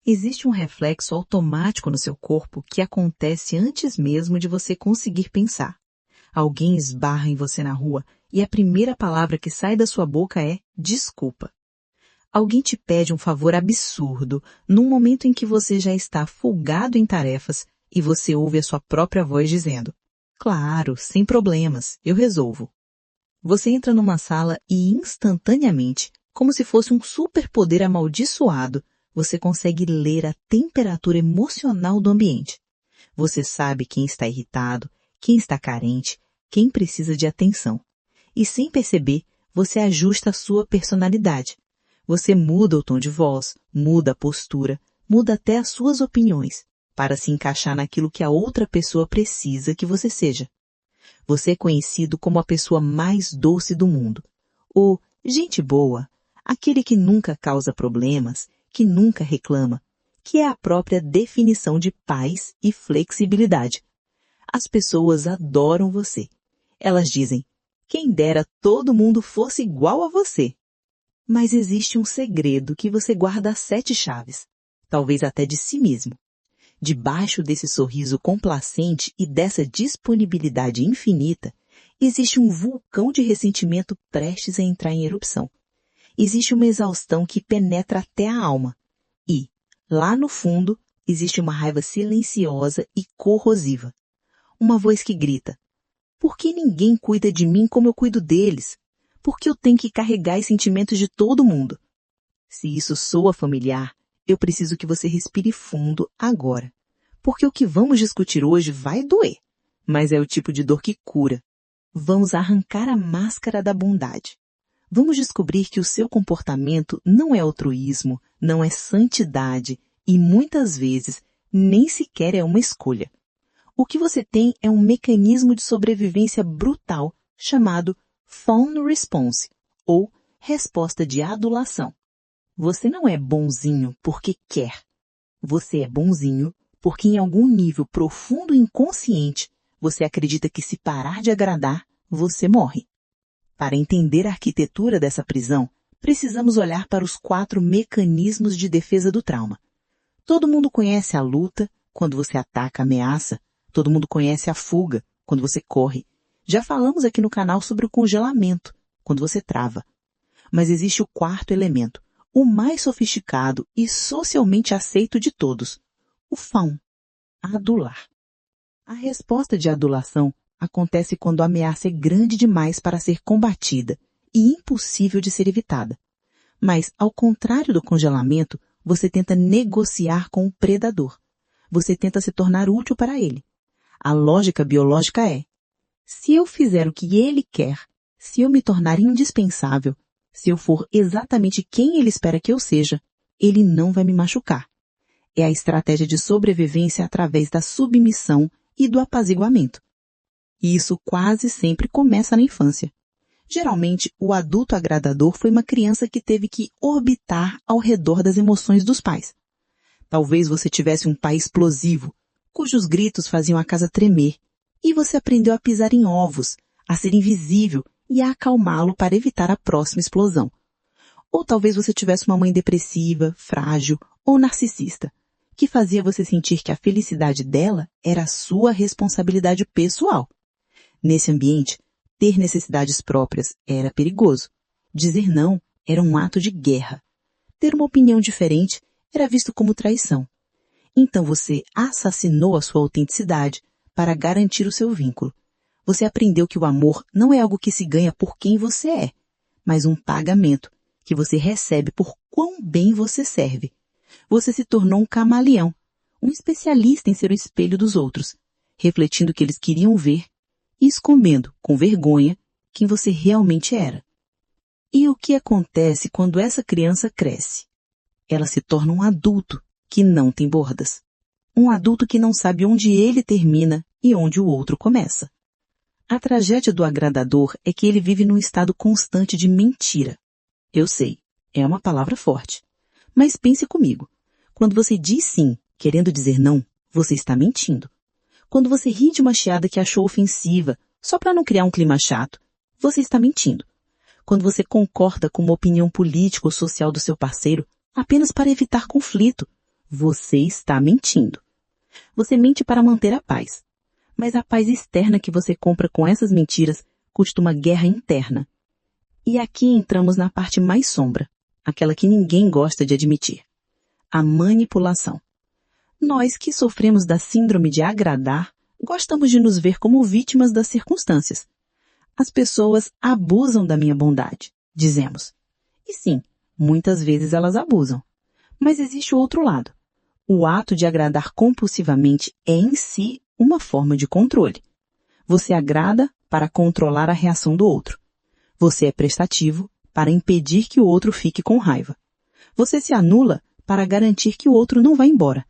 Existe um reflexo automático no seu corpo que acontece antes mesmo de você conseguir pensar. Alguém esbarra em você na rua e a primeira palavra que sai da sua boca é desculpa. Alguém te pede um favor absurdo num momento em que você já está folgado em tarefas e você ouve a sua própria voz dizendo: claro, sem problemas, eu resolvo. Você entra numa sala e instantaneamente, como se fosse um superpoder amaldiçoado, você consegue ler a temperatura emocional do ambiente. Você sabe quem está irritado, quem está carente, quem precisa de atenção. E sem perceber, você ajusta a sua personalidade. Você muda o tom de voz, muda a postura, muda até as suas opiniões, para se encaixar naquilo que a outra pessoa precisa que você seja. Você é conhecido como a pessoa mais doce do mundo. Ou gente boa, aquele que nunca causa problemas, que nunca reclama, que é a própria definição de paz e flexibilidade. As pessoas adoram você. Elas dizem: quem dera todo mundo fosse igual a você. Mas existe um segredo que você guarda às 7 chaves, talvez até de si mesmo. Debaixo desse sorriso complacente e dessa disponibilidade infinita, existe um vulcão de ressentimento prestes a entrar em erupção. Existe uma exaustão que penetra até a alma. E, lá no fundo, existe uma raiva silenciosa e corrosiva. Uma voz que grita: por que ninguém cuida de mim como eu cuido deles? Por que eu tenho que carregar os sentimentos de todo mundo? Se isso soa familiar, eu preciso que você respire fundo agora. Porque o que vamos discutir hoje vai doer, mas é o tipo de dor que cura. Vamos arrancar a máscara da bondade. Vamos descobrir que o seu comportamento não é altruísmo, não é santidade e, muitas vezes, nem sequer é uma escolha. O que você tem é um mecanismo de sobrevivência brutal chamado fawn response, ou resposta de adulação. Você não é bonzinho porque quer. Você é bonzinho porque em algum nível profundo e inconsciente você acredita que se parar de agradar, você morre. Para entender a arquitetura dessa prisão, precisamos olhar para os 4 mecanismos de defesa do trauma. Todo mundo conhece a luta, quando você ataca, ameaça. Todo mundo conhece a fuga, quando você corre. Já falamos aqui no canal sobre o congelamento, quando você trava. Mas existe o 4º elemento, o mais sofisticado e socialmente aceito de todos, o fawn, adular. A resposta de adulação acontece quando a ameaça é grande demais para ser combatida e impossível de ser evitada. Mas, ao contrário do congelamento, você tenta negociar com o predador. Você tenta se tornar útil para ele. A lógica biológica é: se eu fizer o que ele quer, se eu me tornar indispensável, se eu for exatamente quem ele espera que eu seja, ele não vai me machucar. É a estratégia de sobrevivência através da submissão e do apaziguamento. E isso quase sempre começa na infância. Geralmente, o adulto agradador foi uma criança que teve que orbitar ao redor das emoções dos pais. Talvez você tivesse um pai explosivo, cujos gritos faziam a casa tremer, e você aprendeu a pisar em ovos, a ser invisível e a acalmá-lo para evitar a próxima explosão. Ou talvez você tivesse uma mãe depressiva, frágil ou narcisista, que fazia você sentir que a felicidade dela era a sua responsabilidade pessoal. Nesse ambiente, ter necessidades próprias era perigoso. Dizer não era um ato de guerra. Ter uma opinião diferente era visto como traição. Então você assassinou a sua autenticidade para garantir o seu vínculo. Você aprendeu que o amor não é algo que se ganha por quem você é, mas um pagamento que você recebe por quão bem você serve. Você se tornou um camaleão, um especialista em ser o espelho dos outros, refletindo o que eles queriam ver e escondendo, com vergonha, quem você realmente era. E o que acontece quando essa criança cresce? Ela se torna um adulto que não tem bordas. Um adulto que não sabe onde ele termina e onde o outro começa. A tragédia do agradador é que ele vive num estado constante de mentira. Eu sei, é uma palavra forte. Mas pense comigo. Quando você diz sim, querendo dizer não, você está mentindo. Quando você ri de uma chiada que achou ofensiva, só para não criar um clima chato, você está mentindo. Quando você concorda com uma opinião política ou social do seu parceiro, apenas para evitar conflito, você está mentindo. Você mente para manter a paz. Mas a paz externa que você compra com essas mentiras custa uma guerra interna. E aqui entramos na parte mais sombra, aquela que ninguém gosta de admitir. A manipulação. Nós que sofremos da síndrome de agradar, gostamos de nos ver como vítimas das circunstâncias. As pessoas abusam da minha bondade, dizemos. E sim, muitas vezes elas abusam. Mas existe o outro lado. O ato de agradar compulsivamente é em si uma forma de controle. Você agrada para controlar a reação do outro. Você é prestativo para impedir que o outro fique com raiva. Você se anula para garantir que o outro não vá embora.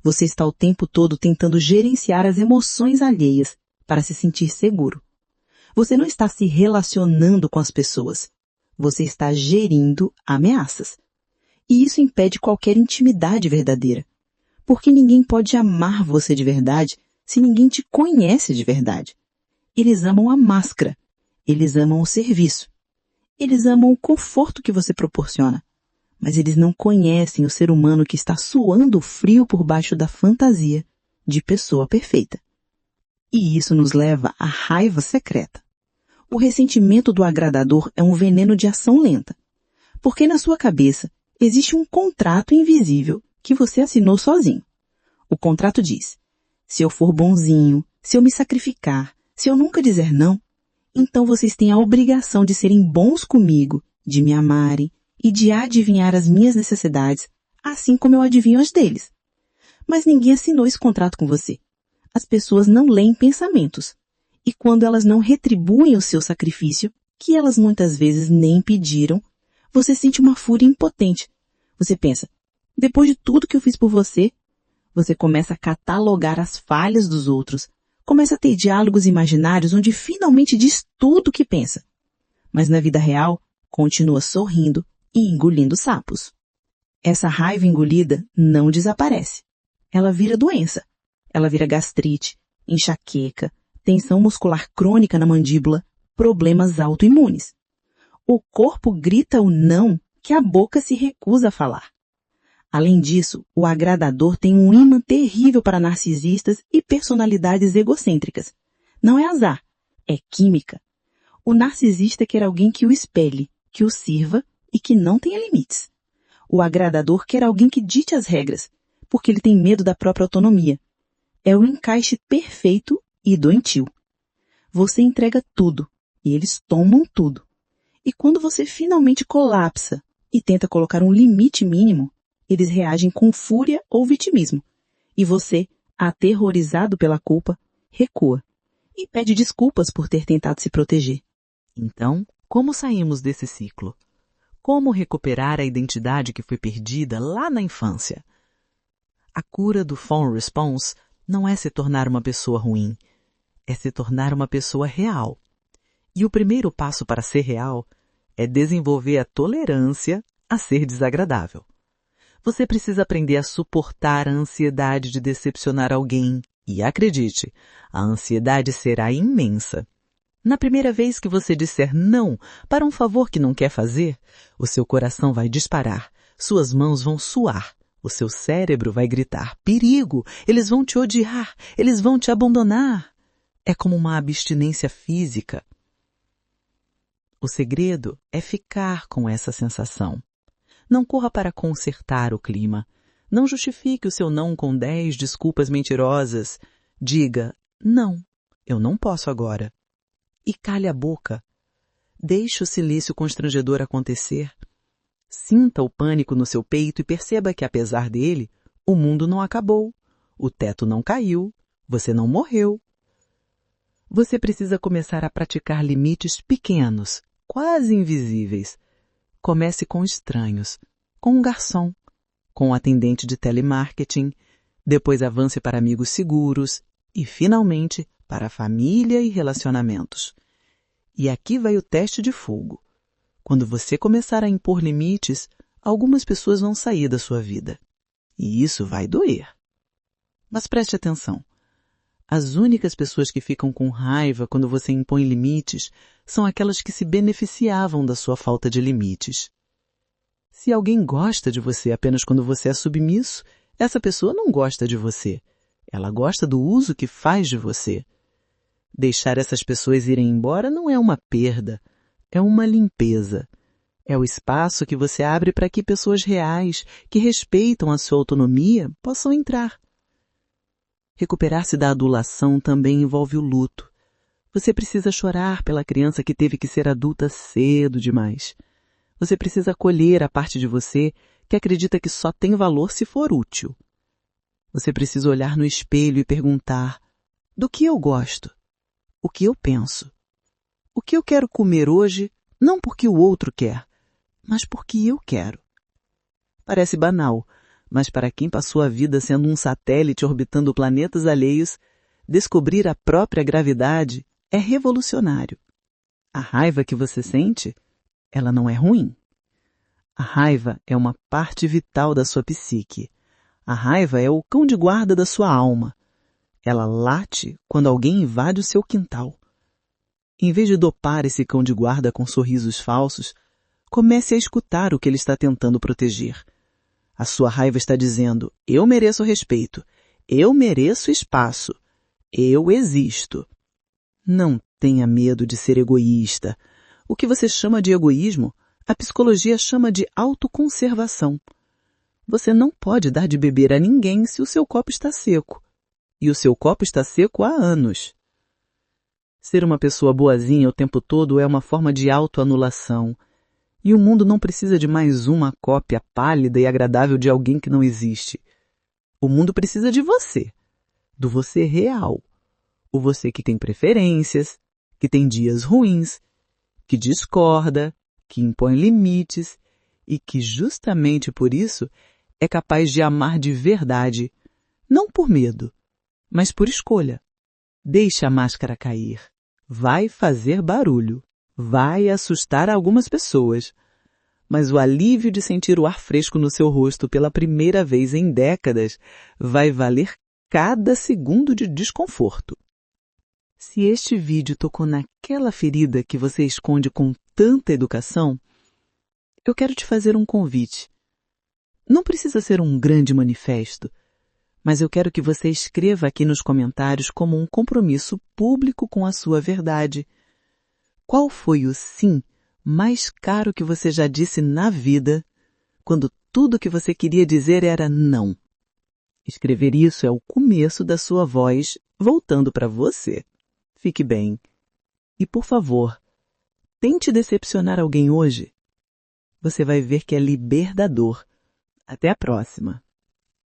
Você está o tempo todo tentando gerenciar as emoções alheias para se sentir seguro. Você não está se relacionando com as pessoas. Você está gerindo ameaças. E isso impede qualquer intimidade verdadeira. Porque ninguém pode amar você de verdade se ninguém te conhece de verdade. Eles amam a máscara. Eles amam o serviço. Eles amam o conforto que você proporciona. Mas eles não conhecem o ser humano que está suando frio por baixo da fantasia de pessoa perfeita. E isso nos leva à raiva secreta. O ressentimento do agradador é um veneno de ação lenta. Porque na sua cabeça existe um contrato invisível que você assinou sozinho. O contrato diz: se eu for bonzinho, se eu me sacrificar, se eu nunca dizer não, então vocês têm a obrigação de serem bons comigo, de me amarem e de adivinhar as minhas necessidades, assim como eu adivinho as deles. Mas ninguém assinou esse contrato com você. As pessoas não leem pensamentos. E quando elas não retribuem o seu sacrifício, que elas muitas vezes nem pediram, você sente uma fúria impotente. Você pensa: depois de tudo que eu fiz por você, você começa a catalogar as falhas dos outros, começa a ter diálogos imaginários onde finalmente diz tudo o que pensa. Mas na vida real, continua sorrindo e engolindo sapos. Essa raiva engolida não desaparece. Ela vira doença. Ela vira gastrite, enxaqueca, tensão muscular crônica na mandíbula, problemas autoimunes. O corpo grita o não que a boca se recusa a falar. Além disso, o agradador tem um ímã terrível para narcisistas e personalidades egocêntricas. Não é azar, é química. O narcisista quer alguém que o espelhe, que o sirva e que não tenha limites. O agradador quer alguém que dite as regras, porque ele tem medo da própria autonomia. É o encaixe perfeito e doentio. Você entrega tudo e eles tomam tudo. E quando você finalmente colapsa e tenta colocar um limite mínimo, eles reagem com fúria ou vitimismo. E você, aterrorizado pela culpa, recua e pede desculpas por ter tentado se proteger. Então, como saímos desse ciclo? Como recuperar a identidade que foi perdida lá na infância? A cura do phone response não é se tornar uma pessoa ruim, é se tornar uma pessoa real. E o primeiro passo para ser real é desenvolver a tolerância a ser desagradável. Você precisa aprender a suportar a ansiedade de decepcionar alguém. E acredite, a ansiedade será imensa. Na primeira vez que você disser não para um favor que não quer fazer, o seu coração vai disparar, suas mãos vão suar, o seu cérebro vai gritar: perigo, eles vão te odiar, eles vão te abandonar. É como uma abstinência física. O segredo é ficar com essa sensação. Não corra para consertar o clima. Não justifique o seu não com 10 desculpas mentirosas. Diga: não, eu não posso agora. E cale a boca. Deixe o silêncio constrangedor acontecer. Sinta o pânico no seu peito e perceba que, apesar dele, o mundo não acabou. O teto não caiu. Você não morreu. Você precisa começar a praticar limites pequenos, quase invisíveis. Comece com estranhos, com um garçom, com um atendente de telemarketing, depois avance para amigos seguros e, finalmente, para a família e relacionamentos. E aqui vai o teste de fogo. Quando você começar a impor limites, algumas pessoas vão sair da sua vida. E isso vai doer. Mas preste atenção. As únicas pessoas que ficam com raiva quando você impõe limites são aquelas que se beneficiavam da sua falta de limites. Se alguém gosta de você apenas quando você é submisso, Essa pessoa não gosta de você. Ela gosta do uso que faz de você. Deixar essas pessoas irem embora não é uma perda, é uma limpeza. É o espaço que você abre para que pessoas reais, que respeitam a sua autonomia, possam entrar. Recuperar-se da adulação também envolve o luto. Você precisa chorar pela criança que teve que ser adulta cedo demais. Você precisa acolher a parte de você que acredita que só tem valor se for útil. Você precisa olhar no espelho e perguntar: do que eu gosto? O que eu penso? O que eu quero comer hoje, não porque o outro quer, mas porque eu quero. Parece banal, mas para quem passou a vida sendo um satélite orbitando planetas alheios, descobrir a própria gravidade é revolucionário. A raiva que você sente, ela não é ruim. A raiva é uma parte vital da sua psique. A raiva é o cão de guarda da sua alma. Ela late quando alguém invade o seu quintal. Em vez de dopar esse cão de guarda com sorrisos falsos, comece a escutar o que ele está tentando proteger. A sua raiva está dizendo: eu mereço respeito, eu mereço espaço, eu existo. Não tenha medo de ser egoísta. O que você chama de egoísmo, a psicologia chama de autoconservação. Você não pode dar de beber a ninguém se o seu copo está seco. E o seu copo está seco há anos. Ser uma pessoa boazinha o tempo todo é uma forma de autoanulação. E o mundo não precisa de mais uma cópia pálida e agradável de alguém que não existe. O mundo precisa de você, do você real. O você que tem preferências, que tem dias ruins, que discorda, que impõe limites e que justamente por isso é capaz de amar de verdade, não por medo, mas por escolha. Deixe a máscara cair. Vai fazer barulho. Vai assustar algumas pessoas. Mas o alívio de sentir o ar fresco no seu rosto pela primeira vez em décadas vai valer cada segundo de desconforto. Se este vídeo tocou naquela ferida que você esconde com tanta educação, eu quero te fazer um convite. Não precisa ser um grande manifesto, mas eu quero que você escreva aqui nos comentários como um compromisso público com a sua verdade. Qual foi o sim mais caro que você já disse na vida, quando tudo que você queria dizer era não? Escrever isso é o começo da sua voz voltando para você. Fique bem. E, por favor, tente decepcionar alguém hoje. Você vai ver que é libertador. Até a próxima.